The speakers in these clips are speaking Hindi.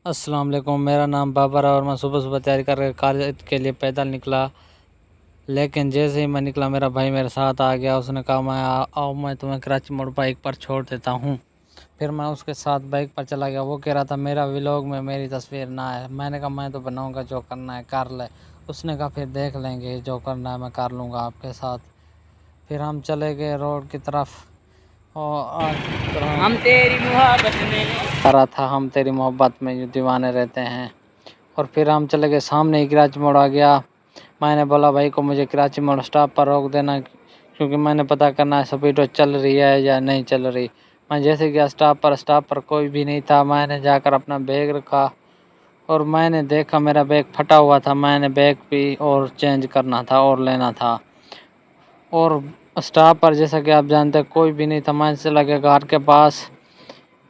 अस्सलाम वालेकुम। मेरा नाम बाबर है और मैं सुबह सुबह तैयारी करके कॉलेज के लिए पैदल निकला। लेकिन जैसे ही मैं निकला मेरा भाई मेरे साथ आ गया। उसने कहा आओ मैं तुम्हें कराची मोड़ बाइक पर छोड़ देता हूँ। फिर मैं उसके साथ बाइक पर चला गया। वो कह रहा था मेरा व्लॉग में मेरी तस्वीर ना है। मैंने कहा मैं तो बनाऊँगा, जो करना है कर ले। उसने कहा फिर देख लेंगे, जो करना है मैं कर लूँगा आपके साथ। फिर हम चले गए रोड की तरफ और आज हम तेरी मोहब्बत में करा था, हम तेरी मोहब्बत में यूँ दीवाने रहते हैं। और फिर हम चले गए, सामने ही कराची मोड़ आ गया। मैंने बोला भाई को मुझे कराची मोड़ स्टॉप पर रोक देना, क्योंकि मैंने पता करना है स्पीडो चल रही है या नहीं चल रही। मैं जैसे गया स्टॉप पर कोई भी नहीं था। मैंने जाकर अपना बैग रखा और मैंने देखा मेरा बैग फटा हुआ था। मैंने बैग भी और चेंज करना था और लेना था। और स्टॉप पर जैसा कि आप जानते हैं कोई भी नहीं था। मैं चला गया घर के पास।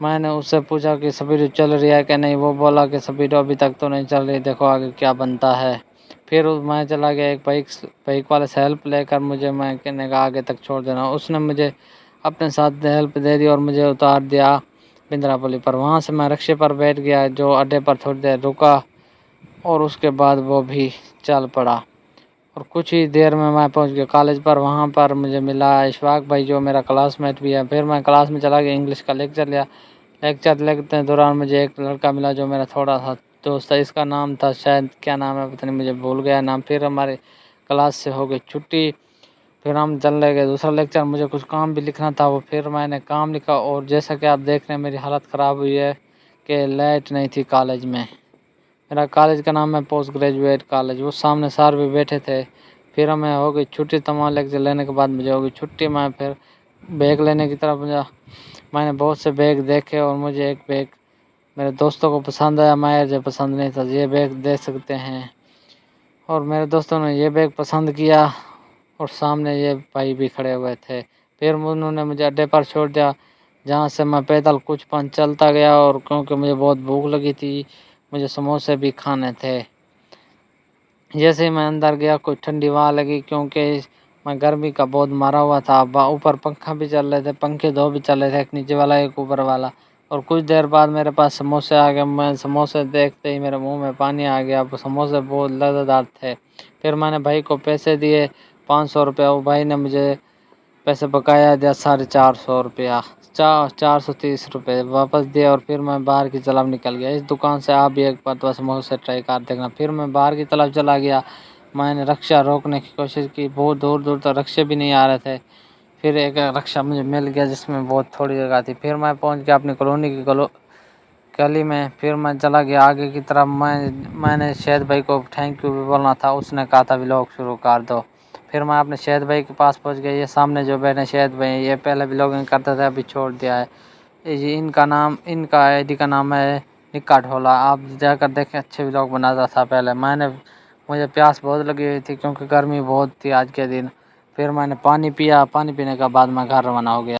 मैंने उससे पूछा कि स्पीडो चल रही है कि नहीं। वो बोला कि स्पीडो अभी तक तो नहीं चल रही, देखो आगे क्या बनता है। फिर मैं चला गया एक बाइक वाले से हेल्प लेकर, मुझे मैं कहने का आगे तक छोड़ देना। उसने मुझे अपने साथ हेल्प दे दी और मुझे उतार दिया बिंद्रापल्ली पर। वहाँ से मैं रिक्शे पर बैठ गया जो अड्डे पर थोड़ी देर रुका और उसके बाद वो भी चल पड़ा। और कुछ ही देर में मैं पहुंच गया कॉलेज पर। वहाँ पर मुझे मिला इशफाक भाई जो मेरा क्लासमेट भी है। फिर मैं क्लास में चला गया, इंग्लिश का लेक्चर लिया। लेक्चर लेते दौरान मुझे एक लड़का मिला जो मेरा थोड़ा सा दोस्त है। इसका नाम था शायद, क्या नाम है पता नहीं, मुझे भूल गया नाम। फिर हमारे क्लास से हो गई छुट्टी। फिर हम चले गए दूसरा लेक्चर। मुझे कुछ काम भी लिखना था, वो फिर मैंने काम लिखा। और जैसा कि आप देख रहे हैं मेरी हालत ख़राब हुई है कि लाइट नहीं थी कॉलेज में। मेरा कॉलेज का नाम है पोस्ट ग्रेजुएट कॉलेज। वो सामने सर भी बैठे थे। फिर हमें हो गई छुट्टी। तमाम लेक्चर लेने के बाद मुझे हो गई छुट्टी। मैं फिर बैग लेने की तरफ मुझे, मैंने बहुत से बैग देखे और मुझे एक बैग मेरे दोस्तों को पसंद आया। मैं जो पसंद नहीं था, ये बैग दे सकते हैं। और मेरे दोस्तों ने ये बैग पसंद किया और सामने ये भाई भी खड़े हुए थे। फिर उन्होंने मुझे अड्डे पर छोड़ दिया, जहाँ से मैं पैदल कुछ पंच चलता गया। और क्योंकि मुझे बहुत भूख लगी थी, मुझे समोसे भी खाने थे। जैसे ही मैं अंदर गया कुछ ठंडी हवा लगी, क्योंकि मैं गर्मी का बहुत मारा हुआ था। ऊपर पंखा भी चल रहे थे, पंखे दो भी चल रहे थे, एक नीचे वाला एक ऊपर वाला। और कुछ देर बाद मेरे पास समोसे आ गए। मैं समोसे देखते ही मेरे मुंह में पानी आ गया। समोसे बहुत लज़ेदार थे। फिर मैंने भाई को पैसे दिए 500 रुपये। वो भाई ने मुझे पैसे बकाया दिया 450 रुपया, 430 रुपये वापस दिए। और फिर मैं बाहर की तरफ निकल गया। इस दुकान से आप भी एक बार तो समोसे ट्राई कर देखना। फिर मैं बाहर की तरफ चला गया। मैंने रिक्शा रोकने की कोशिश की, बहुत दूर दूर तक रिक्शे भी नहीं आ रहे थे। फिर एक रिक्शा मुझे मिल गया जिसमें बहुत थोड़ी जगह थी। फिर मैं पहुंच गया अपनी कॉलोनी की गली में। फिर मैं चला गया आगे की तरफ। मैंने शहद भाई को थैंक यू भी बोलना था, उसने कहा था व्लॉग शुरू कर दो। फिर मैं अपने शहद भाई के पास पहुंच गया। ये सामने जो बैठे शहद भाई, ये पहले व्लॉगिंग करते थे, अभी छोड़ दिया है। ये इनका आईडी का नाम है निक्का ढोला। आप जाकर देखें, अच्छे व्लॉग बनाता था पहले। मुझे प्यास बहुत लगी हुई थी क्योंकि गर्मी बहुत थी आज के दिन। फिर मैंने पानी पिया। पानी पीने के बाद मैं घर रवाना हो गया।